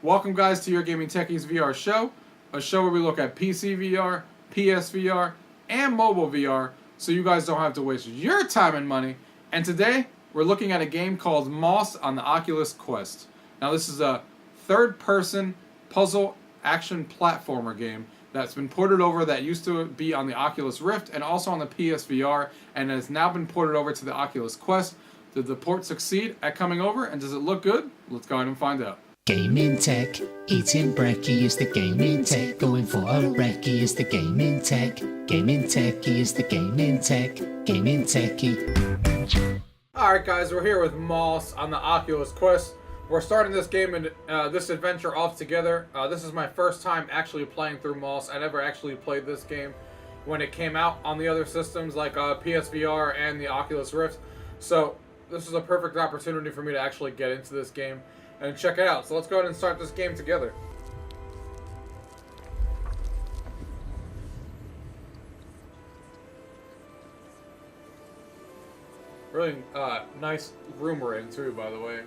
Welcome guys to UrGamingTechie's VR show, a show where we look at PC VR, PSVR, and mobile VR, so you guys don't have to waste your time and money. And today, we're looking at a game called Moss on the Oculus Quest. Now this is a third-person puzzle action platformer game that's been ported over, that used to be on the Oculus Rift and also on the PSVR, and has now been ported over to the Oculus Quest. Did the port succeed at coming over, and does it look good? Let's go ahead and find out. Gaming tech, eating brekkie is the gaming tech, going for a recce is the gaming tech, gaming techie is the gaming tech, gaming techie. Alright guys, we're here with Moss on the Oculus Quest. We're starting this game and this adventure off together. This is my first time actually playing through Moss. I never actually played this game when it came out on the other systems like PSVR and the Oculus Rift. So this is a perfect opportunity for me to actually get into this game and check it out. So let's go ahead and start this game together. Really nice room we're in too, by the way.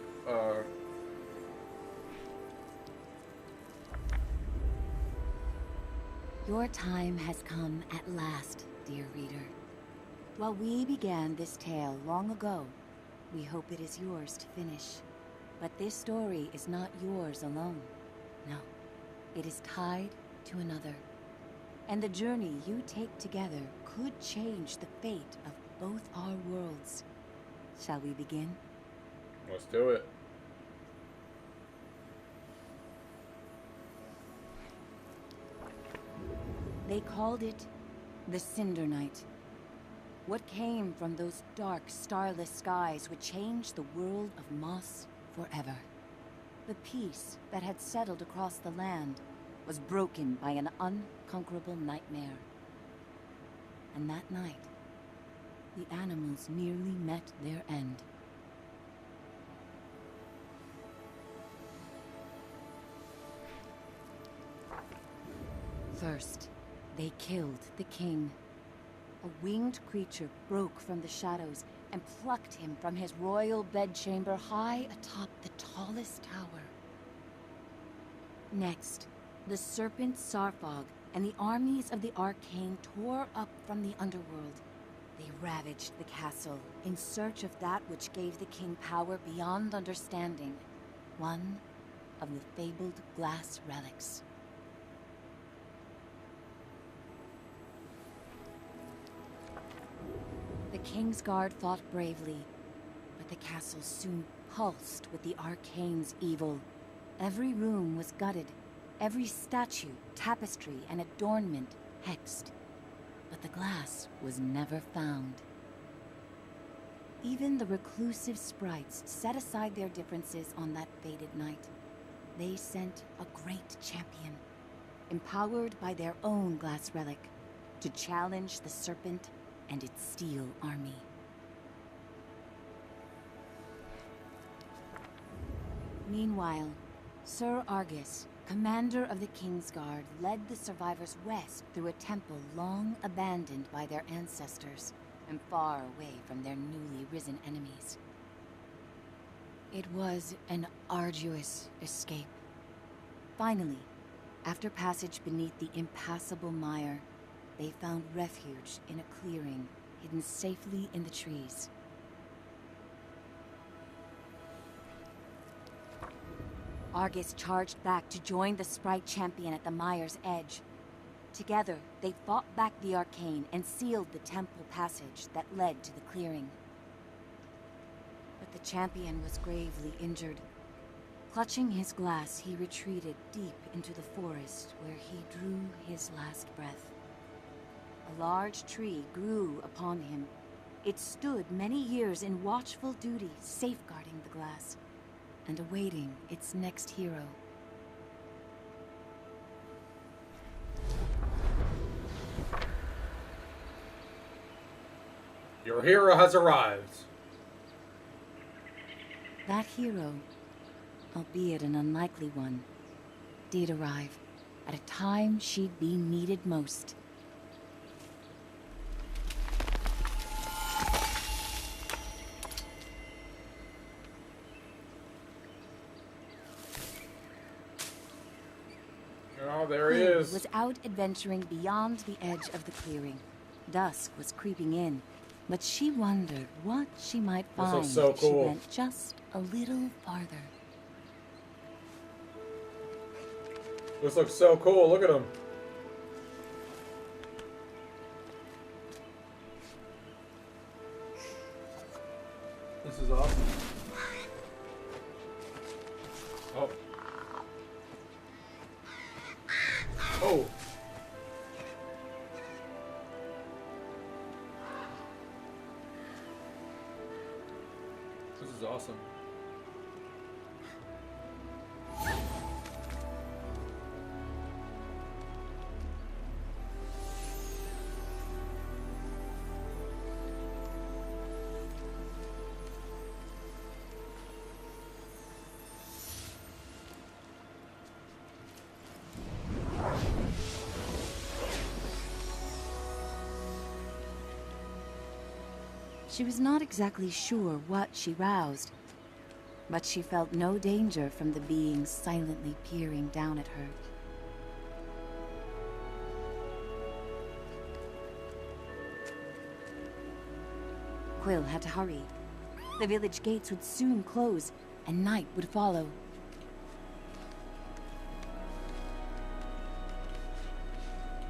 Your time has come at last, dear reader. While we began this tale long ago, we hope it is yours to finish. But this story is not yours alone. No, it is tied to another. And the journey you take together could change the fate of both our worlds. Shall we begin? Let's do it. They called it the Cinder Night. What came from those dark, starless skies would change the world of Moss forever. The peace that had settled across the land was broken by an unconquerable nightmare. And that night, the animals nearly met their end. First, they killed the king. A winged creature broke from the shadows and plucked him from his royal bedchamber high atop the tallest tower. Next, the serpent Sarfog and the armies of the Arcane tore up from the underworld. They ravaged the castle in search of that which gave the king power beyond understanding, one of the fabled glass relics. The Kingsguard fought bravely, but the castle soon pulsed with the Arcane's evil. Every room was gutted, every statue, tapestry, and adornment hexed. But the glass was never found. Even the reclusive sprites set aside their differences on that fated night. They sent a great champion, empowered by their own glass relic, to challenge the serpent and its steel army. Meanwhile, Sir Argus, commander of the Kingsguard, led the survivors west through a temple long abandoned by their ancestors and far away from their newly risen enemies. It was an arduous escape. Finally, after passage beneath the impassable mire, they found refuge in a clearing hidden safely in the trees. Argus charged back to join the sprite champion at the mire's edge. Together, they fought back the Arcane and sealed the temple passage that led to the clearing. But the champion was gravely injured. Clutching his glass, he retreated deep into the forest where he drew his last breath. A large tree grew upon him. It stood many years in watchful duty, safeguarding the glass and awaiting its next hero. Your hero has arrived. That hero, albeit an unlikely one, did arrive at a time she'd be needed most. Oh, there he Quill is. was out adventuring beyond the edge of the clearing. Dusk was creeping in, but she wondered what she might This find looks so if she cool. went just a little farther. This looks so cool. Look at him. This is awesome. Oh. Oh. This is awesome. She was not exactly sure what she roused, but she felt no danger from the being silently peering down at her. Quill had to hurry. The village gates would soon close, and night would follow.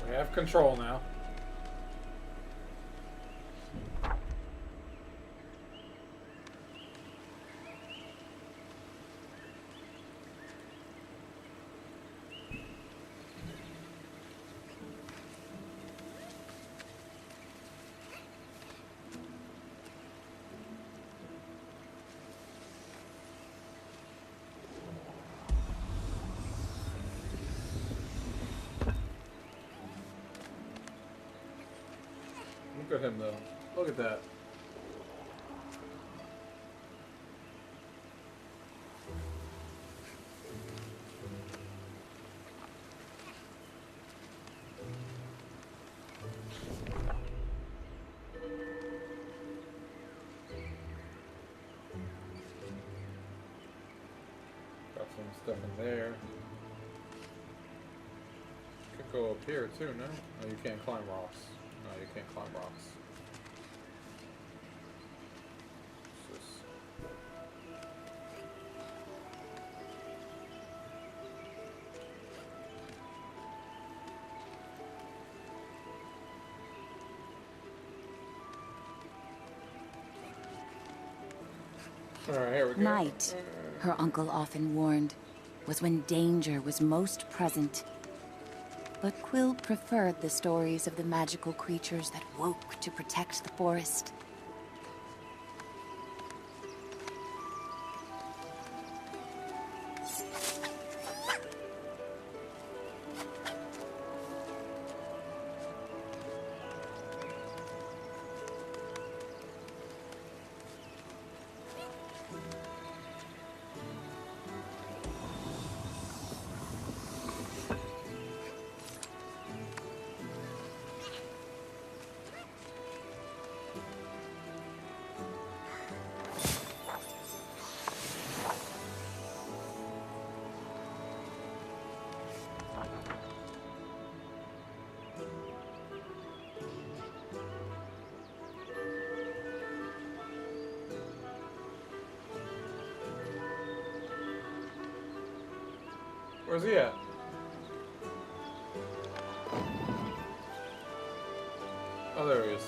We have control now. Look at him, though. Look at that. Got some stuff in there. Could go up here, too, no? No, you can't climb rocks. No, you can't climb rocks. What's this? Alright, here we go. Night, her uncle often warned, was when danger was most present. But Quill preferred the stories of the magical creatures that woke to protect the forest. Where's he at? Oh, there he is.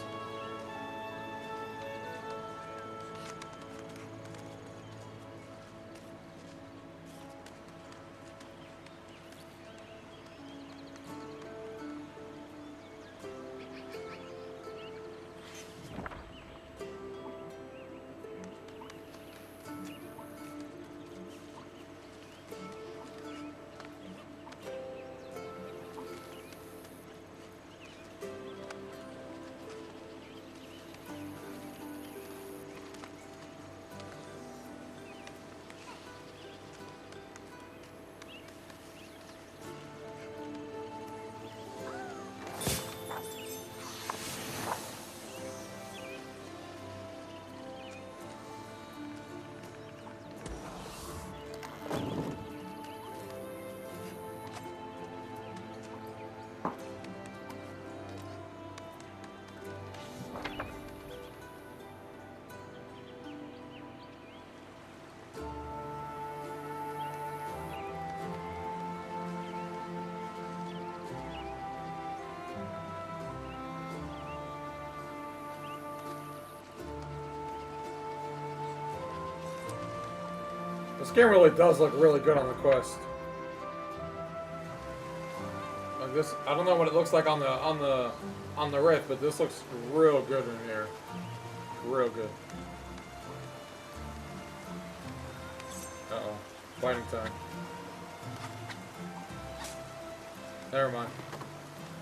This game really does look really good on the Quest. Like this, I don't know what it looks like on the Rift, but this looks real good in here. Real good. Uh-oh. Fighting time. Never mind.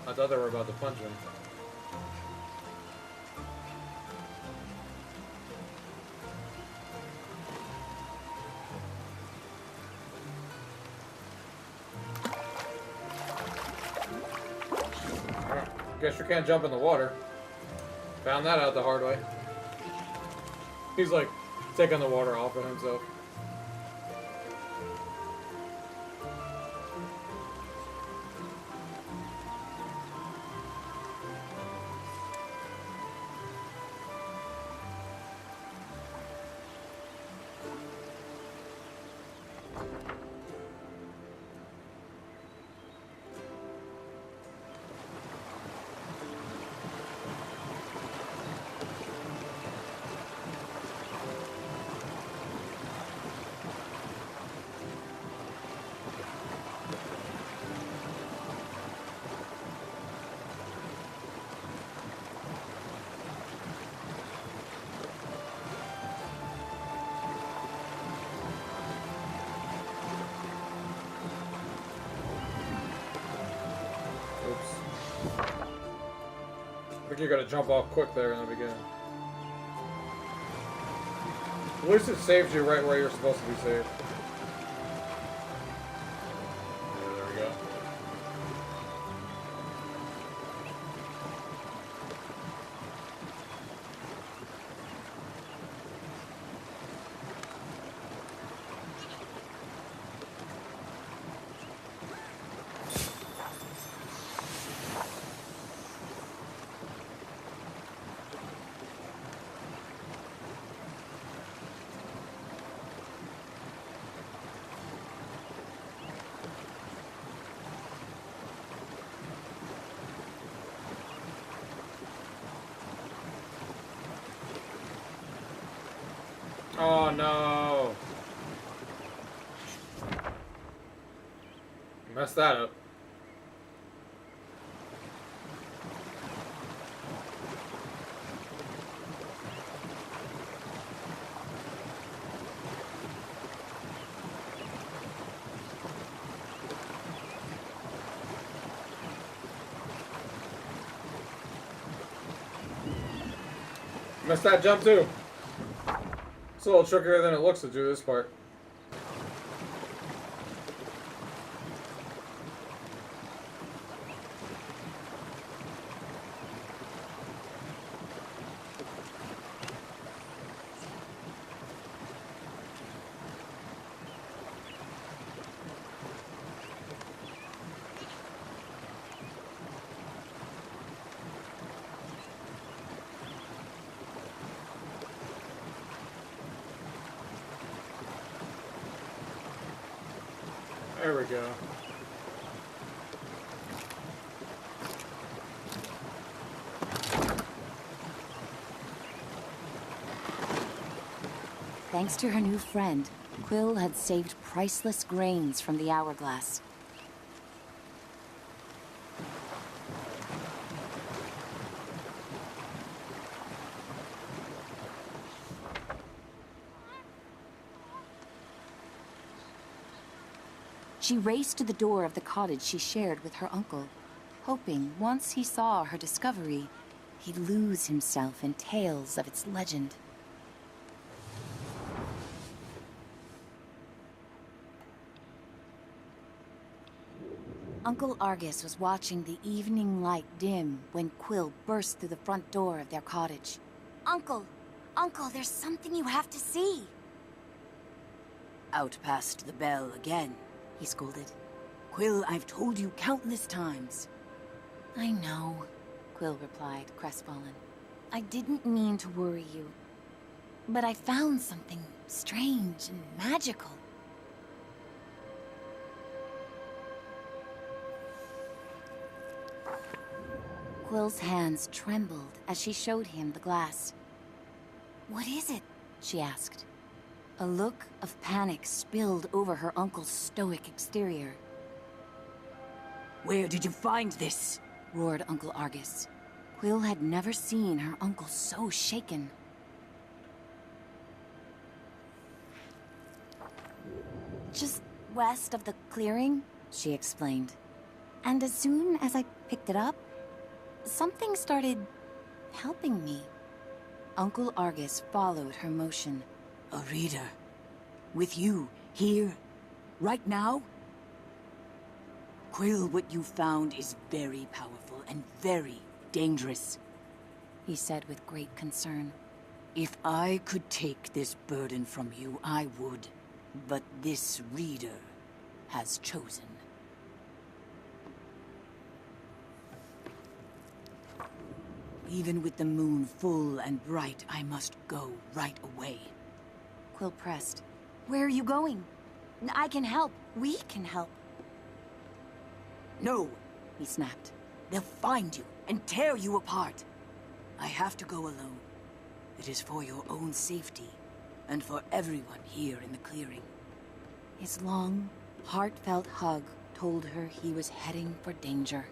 I thought they were about to punch him. Guess you can't jump in the water. Found that out the hard way. He's like taking the water off of himself. I think you gotta jump off quick there in the beginning. At least it saves you right where you're supposed to be saved. Yeah, there we go. Oh no! Messed that up. Missed that jump too. It's a little trickier than it looks to do this part. There we go. Thanks to her new friend, Quill had saved priceless grains from the hourglass. She raced to the door of the cottage she shared with her uncle, hoping once he saw her discovery, he'd lose himself in tales of its legend. Uncle Argus was watching the evening light dim when Quill burst through the front door of their cottage. Uncle! Uncle, there's something you have to see! Out past the bell again, he scolded. Quill, I've told you countless times. I know, Quill replied, crestfallen. I didn't mean to worry you, but I found something strange and magical. Quill's hands trembled as she showed him the glass. What is it? She asked. A look of panic spilled over her uncle's stoic exterior. Where did you find this? Roared Uncle Argus. Quill had never seen her uncle so shaken. Just west of the clearing, she explained. And as soon as I picked it up, something started helping me. Uncle Argus followed her motion. A reader. With you, here, right now? Quill, what you found is very powerful and very dangerous, He said with great concern. If I could take this burden from you, I would. But this reader has chosen. Even with the moon full and bright, I must go right away. Quill pressed. Where are you going? I can help. We can help. No, He snapped. they'll find you and tear you apart. I have to go alone. It is for your own safety and for everyone here in the clearing. His long, heartfelt hug told her he was heading for danger.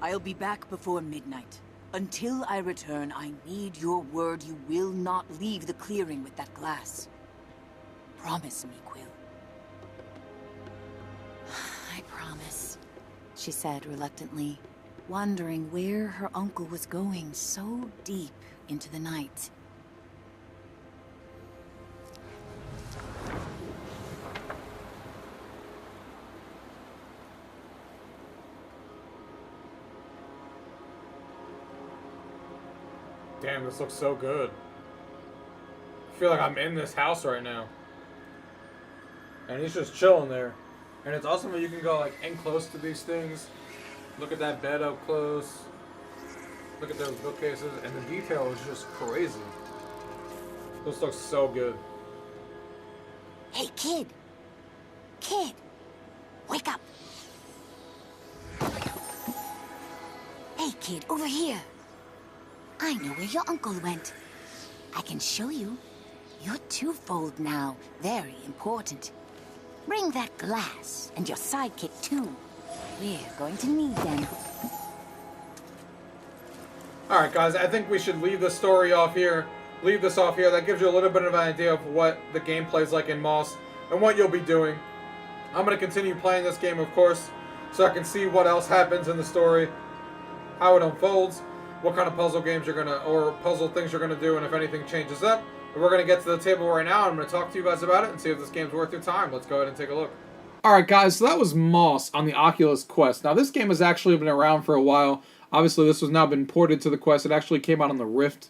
I'll be back before midnight. Until I return, I need your word you will not leave the clearing with that glass. Promise me, Quill. I promise, she said reluctantly, wondering where her uncle was going so deep into the night. Damn, this looks so good. I feel like I'm in this house right now. And he's just chilling there. And it's awesome that you can go like in close to these things. Look at that bed up close. Look at those bookcases. And the detail is just crazy. This looks so good. Hey, kid! Kid! Wake up! Hey, kid, over here! I know where your uncle went. I can show you. You're twofold now. Very important. Bring that glass, and your sidekick too. We're going to need them. Alright guys, I think we should leave the story off here. Leave this off here. That gives you a little bit of an idea of what the gameplay is like in Moss and what you'll be doing. I'm going to continue playing this game, of course, so I can see what else happens in the story, how it unfolds, what kind of puzzle games you're going to, or puzzle things you're going to do, and if anything changes up. But we're going to get to the table right now, and I'm going to talk to you guys about it and see if this game's worth your time. Let's go ahead and take a look. Alright guys, so that was Moss on the Oculus Quest. Now this game has actually been around for a while. Obviously this has now been ported to the Quest. It actually came out on the Rift,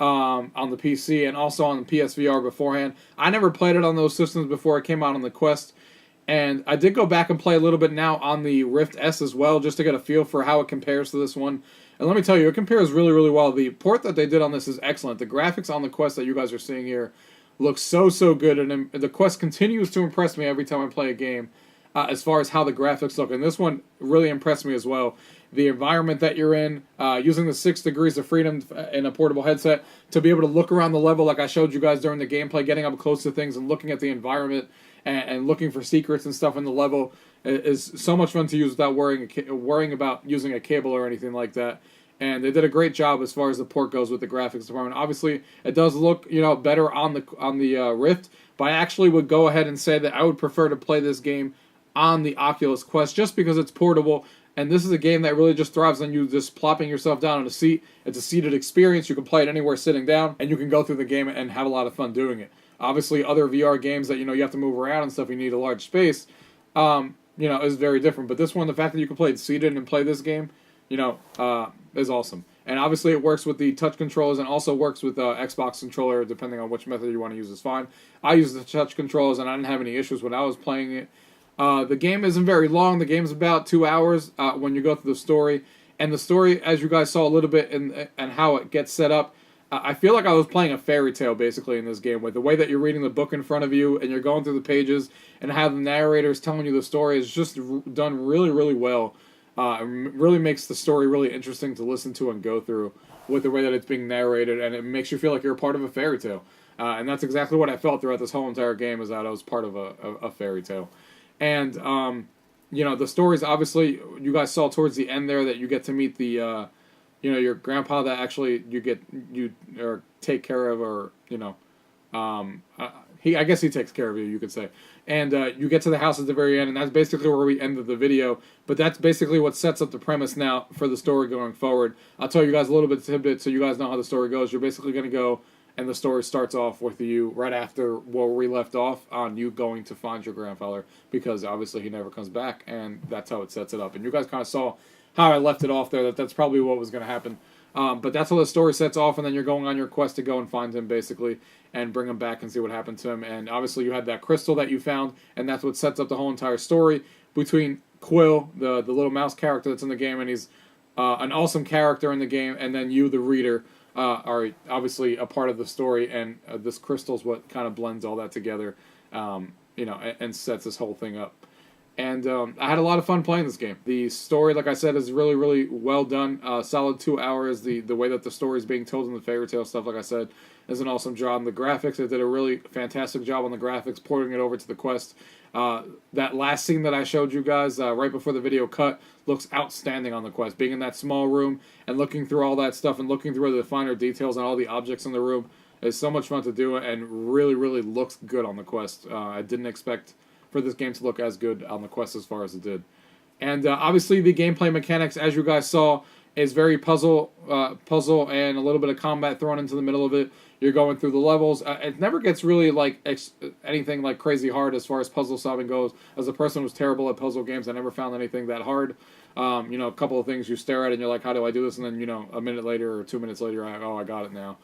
on the PC, and also on the PSVR beforehand. I never played it on those systems before it came out on the Quest. And I did go back and play a little bit now on the Rift S as well, just to get a feel for how it compares to this one. And let me tell you, it compares really, really well. The port that they did on this is excellent. The graphics on the Quest that you guys are seeing here look so, so good. And the Quest continues to impress me every time I play a game, as far as how the graphics look. And this one really impressed me as well. The environment that you're in, using the 6 degrees of freedom in a portable headset to be able to look around the level like I showed you guys during the gameplay, getting up close to things and looking at the environment and looking for secrets and stuff in the level is so much fun to use without worrying about using a cable or anything like that. And they did a great job as far as the port goes with the graphics department. Obviously, it does look, better on the Rift, but I actually would go ahead and say that I would prefer to play this game on the Oculus Quest just because it's portable. And this is a game that really just thrives on you just plopping yourself down on a seat. It's a seated experience. You can play it anywhere sitting down, and you can go through the game and have a lot of fun doing it. Obviously, other VR games that, you have to move around and stuff, you need a large space, is very different. But this one, the fact that you can play it seated and play this game, is awesome. And obviously it works with the touch controllers and also works with Xbox controller, depending on which method you want to use is fine. I use the touch controllers and I didn't have any issues when I was playing it. The game isn't very long. The game's about 2 hours when you go through the story. And the story, as you guys saw a little bit and how it gets set up, I feel like I was playing a fairy tale basically in this game, with the way that you're reading the book in front of you and you're going through the pages and how the narrator is telling you the story is just done really, really well. It really makes the story really interesting to listen to and go through with the way that it's being narrated, and it makes you feel like you're a part of a fairy tale. And that's exactly what I felt throughout this whole entire game, is that I was part of a fairy tale. And, you know, the stories, obviously, you guys saw towards the end there that you get to meet the... you know, your grandpa that actually you take care of, or, you know, I guess he takes care of you, you could say. And you get to the house at the very end, and that's basically where we ended the video. But that's basically what sets up the premise now for the story going forward. I'll tell you guys a little bit of tidbit so you guys know how the story goes. You're basically going to go, and the story starts off with you right after where we left off, on you going to find your grandfather, because obviously he never comes back, and that's how it sets it up. And you guys kind of saw how I left it off there, that's probably what was going to happen. But that's how the story sets off, and then you're going on your quest to go and find him, basically, and bring him back and see what happened to him. And obviously you had that crystal that you found, and that's what sets up the whole entire story between Quill, the little mouse character that's in the game, and he's an awesome character in the game, and then you, the reader, are obviously a part of the story, and this crystal is what kind of blends all that together, you know, and sets this whole thing up. And I had a lot of fun playing this game. The story, like I said, is really, really well done. Solid 2 hours. The way that the story is being told in the fairy tale stuff, like I said, is an awesome job. And the graphics, they did a really fantastic job on the graphics, porting it over to the Quest. That last scene that I showed you guys right before the video cut looks outstanding on the Quest. Being in that small room and looking through all that stuff and looking through the finer details and all the objects in the room is so much fun to do, and really, really looks good on the Quest. I didn't expect for this game to look as good on the Quest as far as it did. And obviously the gameplay mechanics, as you guys saw, is very puzzle and a little bit of combat thrown into the middle of it. You're going through the levels. It never gets really like anything like crazy hard as far as puzzle solving goes. As a person who's terrible at puzzle games, I never found anything that hard. You know, a couple of things you stare at and you're like, how do I do this? And then, you know, a minute later or 2 minutes later, you're like, oh, I got it now.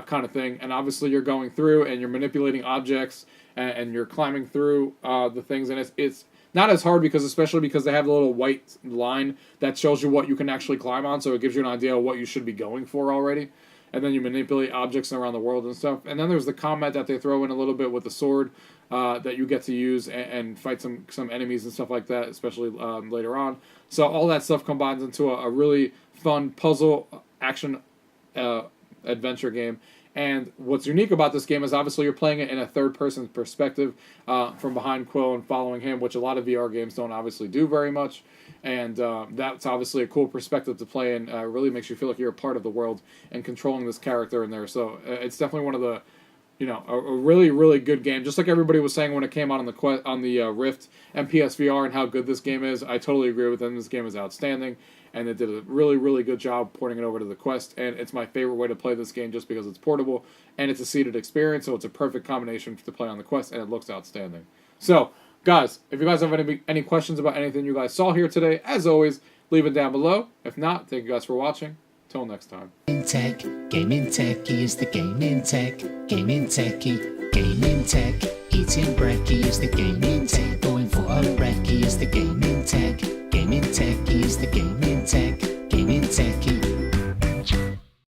Kind of thing. And obviously you're going through and you're manipulating objects and you're climbing through the things, and it's not as hard, because especially because they have the little white line that shows you what you can actually climb on, so it gives you an idea of what you should be going for already. And then you manipulate objects around the world and stuff. And then there's the combat that they throw in a little bit with the sword that you get to use and fight some enemies and stuff like that, especially later on. So all that stuff combines into a really fun puzzle action adventure game. And what's unique about this game is obviously you're playing it in a third-person perspective from behind Quill and following him, which a lot of VR games don't obviously do very much. And that's obviously a cool perspective to play, and really makes you feel like you're a part of the world and controlling this character in there. So it's definitely one of the, you know, a really, really good game. Just like everybody was saying when it came out on the Rift and PSVR and how good this game is, I totally agree with them. This game is outstanding. And they did a really, really good job porting it over to the Quest, and it's my favorite way to play this game just because it's portable, and it's a seated experience, so it's a perfect combination to play on the Quest, and it looks outstanding. So, guys, if you guys have any questions about anything you guys saw here today, as always, leave it down below. If not, thank you guys for watching. Till next time. Gaming-Techie is the gaming-tech, gaming-techie, gaming-tech. Eating brekkie is the gaming-tech, going for a brekkie is the gaming-tech. Gaming-Techie is the gaming-tech, gaming-techie.